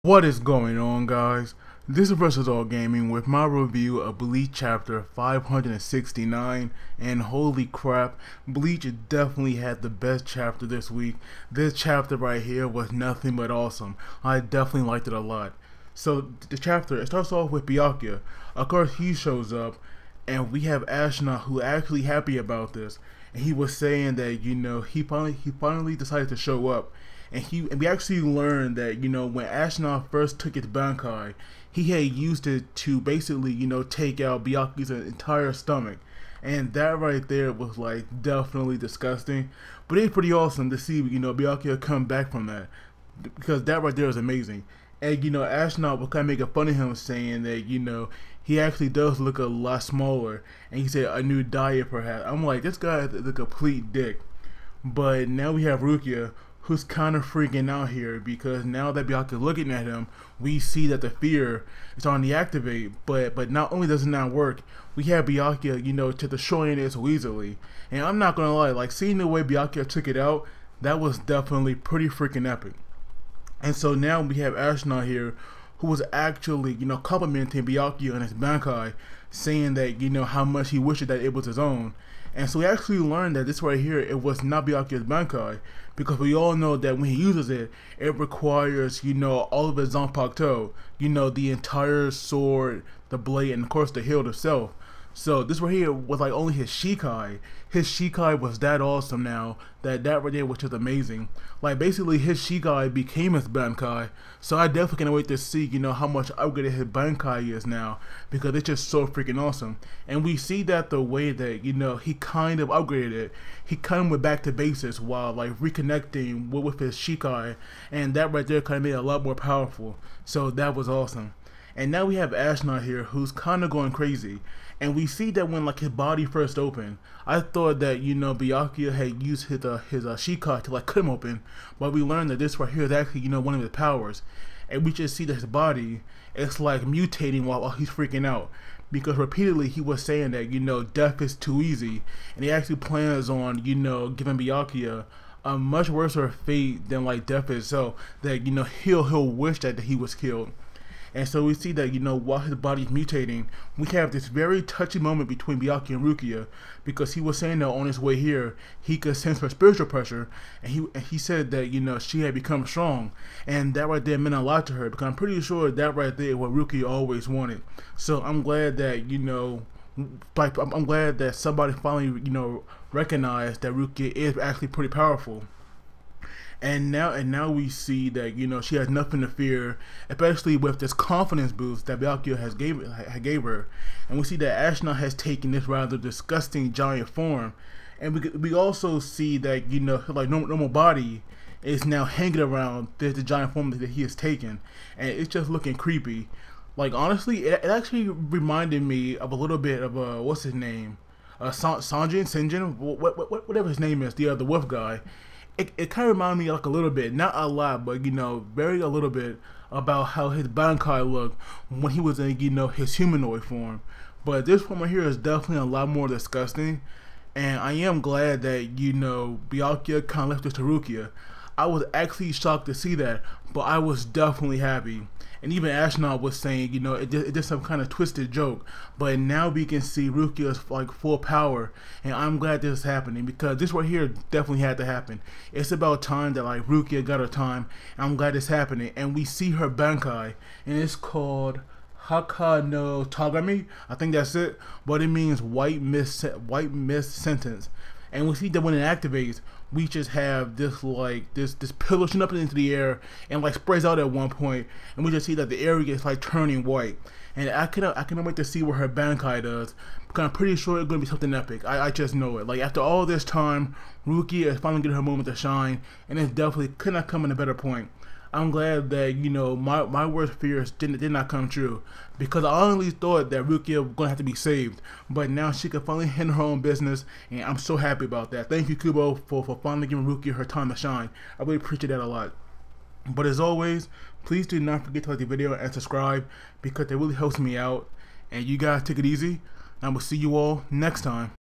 What is going on, guys? This is Versus All Gaming with my review of Bleach chapter 569, and holy crap, Bleach definitely had the best chapter this week. This chapter right here was nothing but awesome. I definitely liked it a lot. So the chapter, it starts off with Byakuya. Of course, he shows up, and we have Ashna, who actually happy about this, and he was saying that he finally decided to show up. And we actually learned that when Ashna first took its Bankai, he had used it to basically take out Byakuya's entire stomach, and that right there was like definitely disgusting. But it's pretty awesome to see Byakuya come back from that, because that right there is amazing. And Ashna was kind of making fun of him, saying that he actually does look a lot smaller, and he said a new diet perhaps. I'm like, this guy is a complete dick. But now we have Rukia, who's kind of freaking out here, because now that Byakuya is looking at him, we see that the fear is on the activate. But not only does it not work, we have Byakuya, to destroying it so easily. And I'm not gonna lie, like seeing the way Byakuya took it out, that was definitely pretty freaking epic. And so now we have Ashna here, who was actually complimenting Byakuya and his Bankai, saying that how much he wished that it was his own. And so we actually learned that this right here, it was not Byakuya's Bankai, because we all know that when he uses it, it requires, all of his Zanpakuto, the entire sword, the blade, and of course the hilt itself. So this right here was like only his Shikai. His Shikai was that awesome now, that right there was just amazing. Like basically his Shikai became his Bankai. So I definitely can't wait to see, how much upgraded his Bankai is now, because it's just so freaking awesome. And we see that the way that, he kind of upgraded it, he kind of went back to basics while like reconnecting with his Shikai, and that right there kind of made it a lot more powerful. So that was awesome. And now we have Ashna here, who's kind of going crazy. And we see that when like his body first opened, I thought that Byakuya had used his Shikai to like cut him open, but we learned that this right here is actually one of his powers. And we just see that his body is like mutating while he's freaking out, because repeatedly he was saying that death is too easy, and he actually plans on giving Byakuya a much worse fate than like death itself. That he'll wish that he was killed. And so we see that while his body is mutating, we have this very touchy moment between Byakuya and Rukia, because he was saying that on his way here he could sense her spiritual pressure, and he said that she had become strong, and that right there meant a lot to her, because I'm pretty sure that right there is what Rukia always wanted. So I'm glad that I'm glad that somebody finally recognized that Rukia is actually pretty powerful. And now we see that she has nothing to fear, especially with this confidence boost that Byakuya has gave her. And we see that Ashna has taken this rather disgusting giant form, and we also see that her like normal body is now hanging around the giant form that he has taken, and it's just looking creepy. Like honestly, it actually reminded me of a little bit of what's his name, Sinjin, whatever his name is, the wolf guy. It kind of reminded me like a little bit, not a lot, but very a little bit, about how his Bankai looked when he was in his humanoid form. But this form right here is definitely a lot more disgusting, and I am glad that Byakuya kind of left this to Rukia. I was actually shocked to see that, but I was definitely happy. And even Ashna was saying, it's just some kind of twisted joke. But now we can see Rukia's like full power, and I'm glad this is happening, because this right here definitely had to happen. It's about time that like Rukia got her time, and I'm glad it's happening. And we see her Bankai, and it's called Hakka no Togame. I think that's it, but it means white mist sentence. And we see that when it activates, we just have this like this pillar shooting up into the air and like sprays out at one point, and we just see that the area is like turning white. And I cannot wait to see what her Bankai does, because I'm pretty sure it's gonna be something epic. I just know it. Like after all this time, Rukia is finally getting her moment to shine, and it definitely could not come in a better point. I'm glad that my worst fears did not come true, because I honestly thought that Rukia was gonna have to be saved, but now she can finally handle her own business, and I'm so happy about that. Thank you, Kubo, for finally giving Rukia her time to shine. I really appreciate that a lot. But as always, please do not forget to like the video and subscribe, because it really helps me out. And you guys take it easy. I will see you all next time.